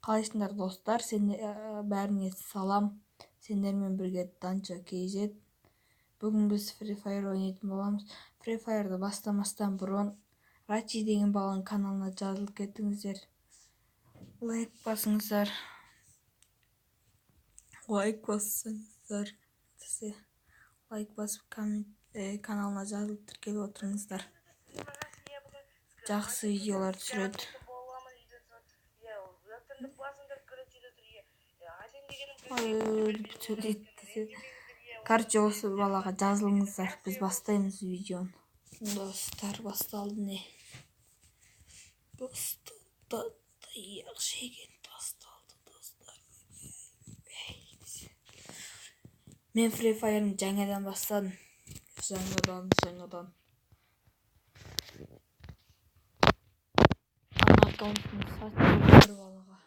Қалайсыңдар достар, бәріңе салам. Сендермен бірге Данчо KZ. Бүгін біз Free Fire ойнайтын боламыз. Free Fire'ды бастамастан бұрын Рачи деген баланың каналына жазылып кетіңіздер. Лайк басыңыздар. Лайк басып каналына жазылып тіркеліп отырыңыздар. Жақсы видеолар түсіреді. Короче, осы балаға жазылыңыздар. Біз бастаймыз видеоны. Достар, басталды не? Басталды. Yaxşı басталды достар. Мен Free Fire'ны жаңадан бастадым. Жаңадан. Аккаунтын сатып бір балаға.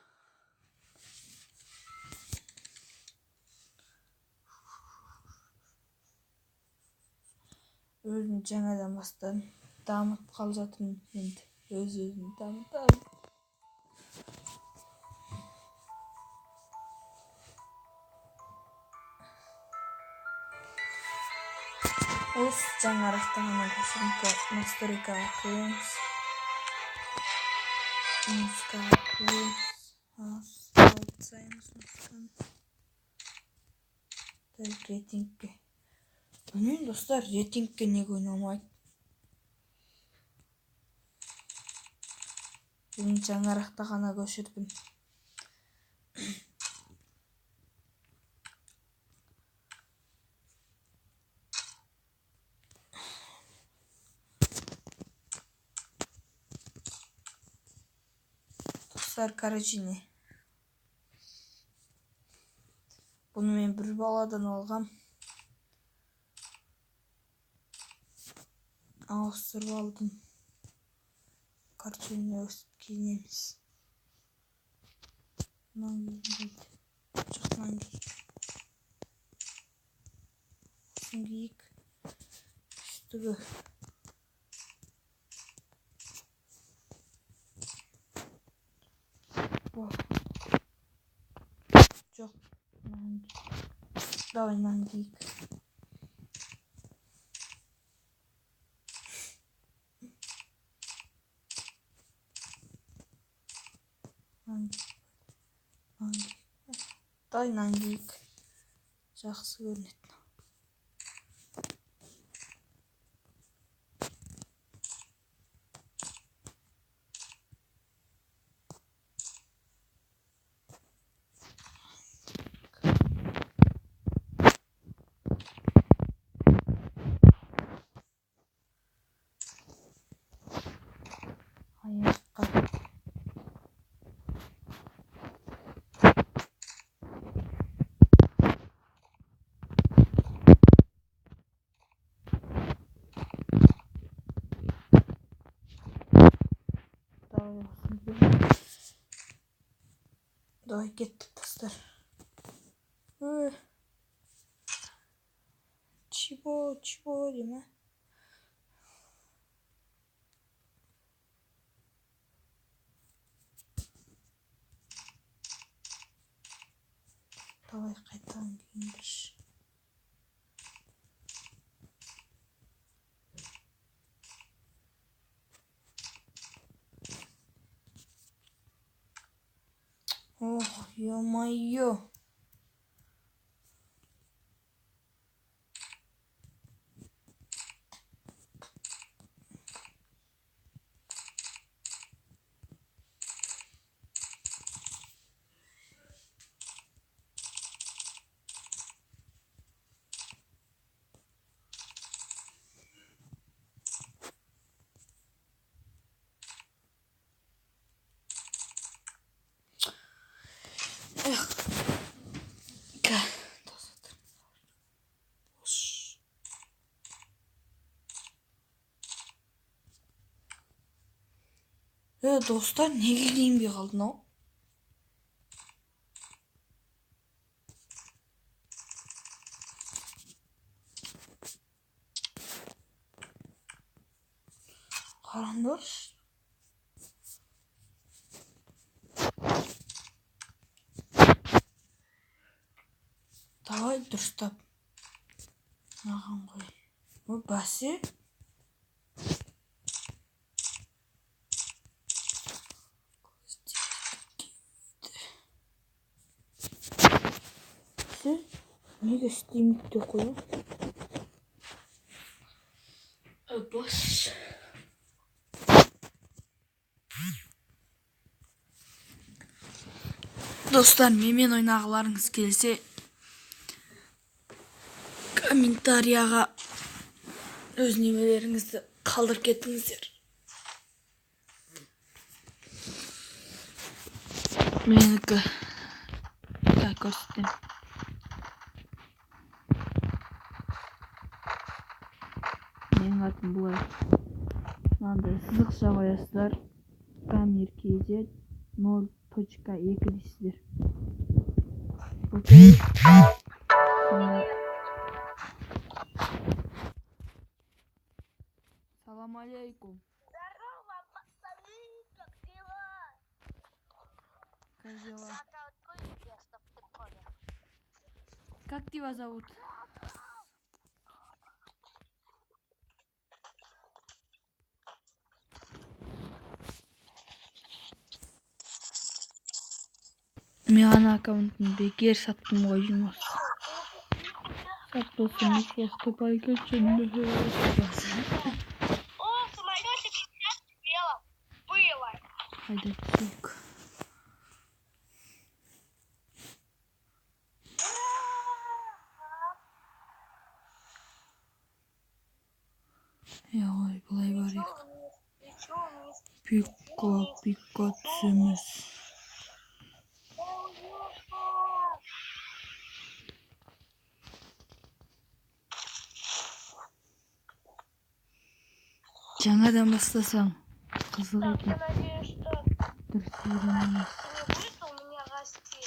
Өзім жаңадан бастадым. Дамып қалып жатырмын енді. Өзімді дамытамын. Осы жаңарақтан ғана көшіріңкі настройкаға қоямыз. Музыкаға қоямыз. Алсаймыз музыканы. Рейтингке. Білмеймін достар, рейтингке неге ойнамайды. Бүгін жаңарақта ғана көшірдім. Достар, короче не. Бұны мен бір баладан алғам. Ауыстырып алдым. Короче, өстіп кейінеміз. Мынан кейінбейді. Жоқтынан кейік. Осын кейік. Үстігі. Жоқ. Давай мынан кейік. Давай кейік. Жақсы көрінеді. Давай кеттік достар. Чего деме? Давай қайтадан кейіндірші. Ох, ё-моё. Достар, неге киінбей қалдың ау? Қараңдаршы. Давай дұрыстап. Маған қой. О, бәсе? Неге істемейді де қою? Бос. Достар, менімен ойнағыларыңыз келсе, комментарияға өз немелеріңізді қалдырып кетіңіздер. Менікі көрсетем. Менің атым бұлай. Мынандай сызықша қоясыздар. Камер KZ 0.2 дейсіздер. Окей. Салам алейкум. Здорово, пацаны, как дела? Как дела? Завтра открою место в приколе. Как тебя зовут? Мен аккаунтын бекер саттым ғой, Жумас. Сатпасам ушасты пайкетчен. О, самолетик сейчас белом было. Haydi çık. Ya ой, былай барайық. Пика түсеміз. Жаңадан бастасаң қызық Так, екен. я надеюсь, что Дұрыс үйренеміз. не будет у меня расти.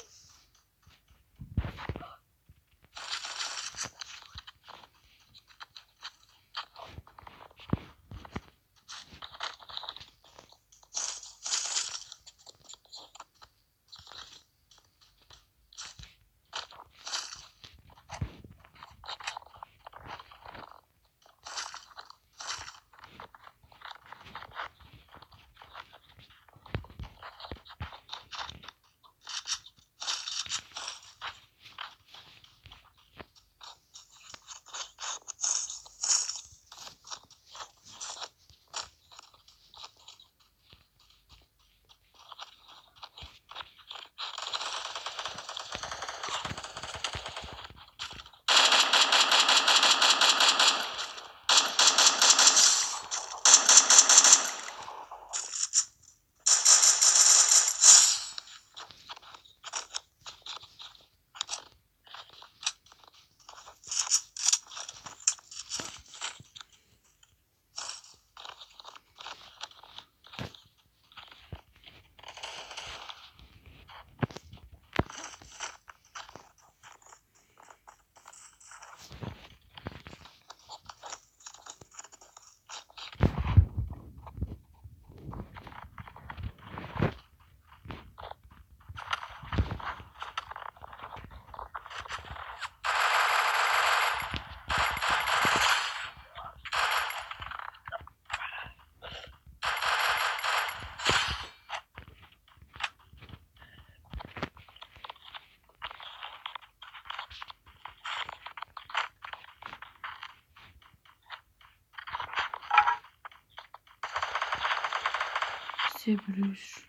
Себрюш.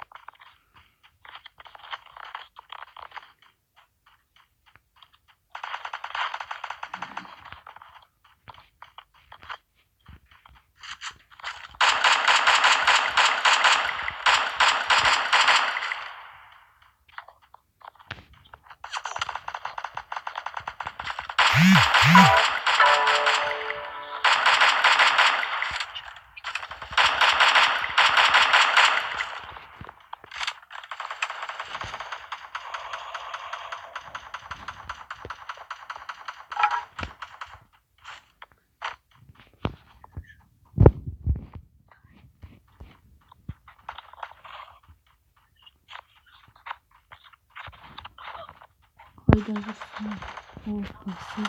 Haydi. Опасы.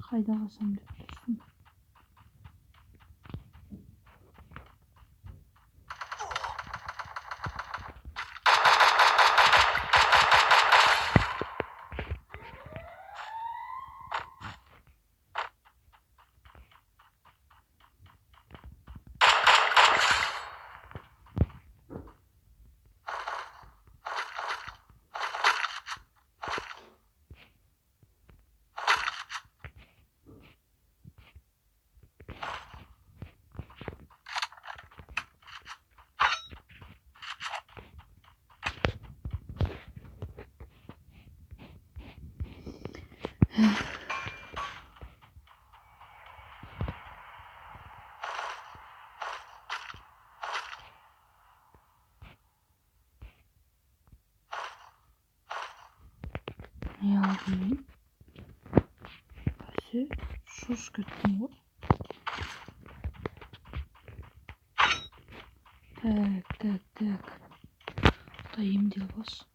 Қайда қалсам деп тұрсың? Не алдым мен? Бәсе, шошып кеттім ғой. Так. Құдай емдел болсын.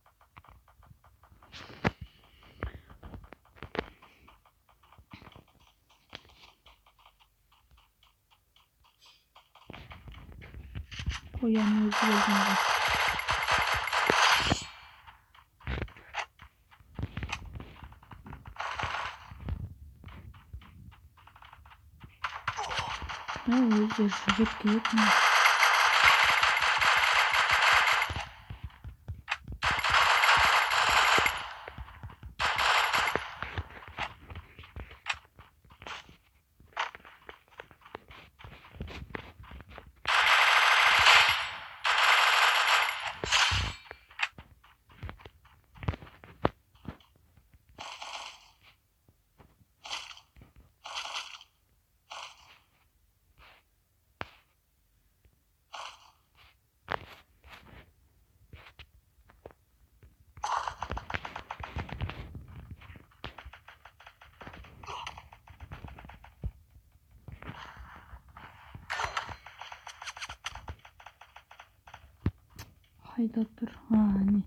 Қоян өзі келген ғой. Өзі жүріп келетін. Қайда тұр? Не.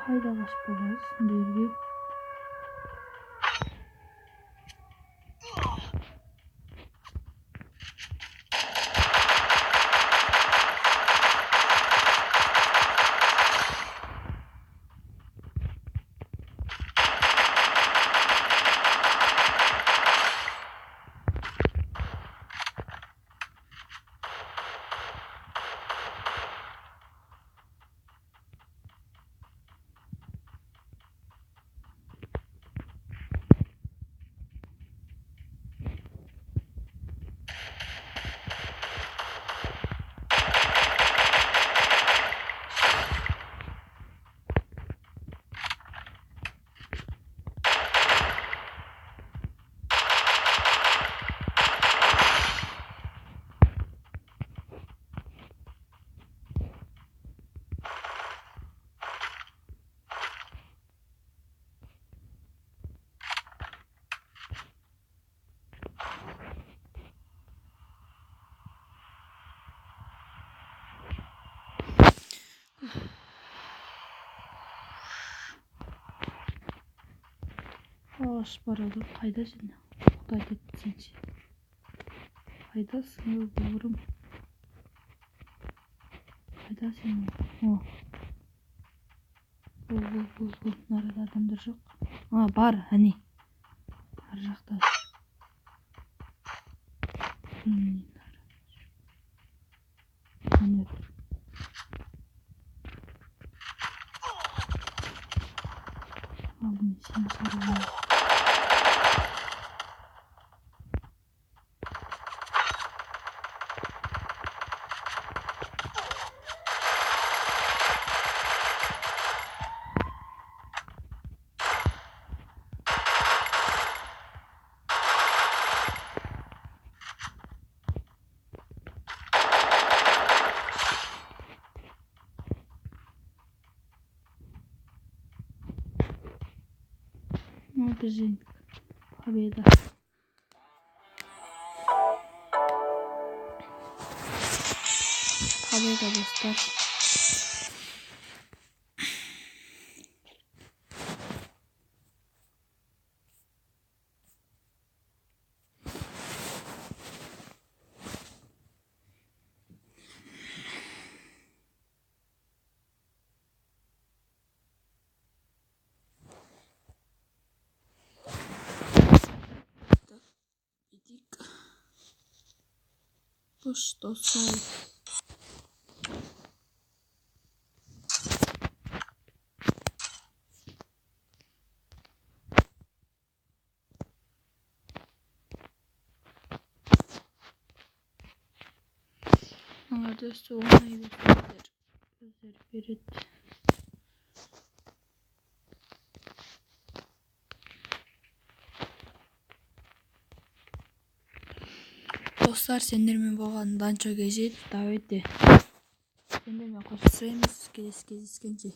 Кайда баш болабыз синдерге? Аш барады. Кайда сен? Кудай кетсенчи. Кайдасың, бауырым? Кайда сен? О. Бұл. Нарада адамдар жоқ. Бар, әне. Ар жақта. Әне. Алдым сен сарылма. Бежим. Победа. Победа, достар. Что сай? Аңарды соңай берсеңдер. Өздері береді. Достар, сендермен болған данчо кезет. Давайте. Сендермен қоштасамыз. Келесі кездескенше.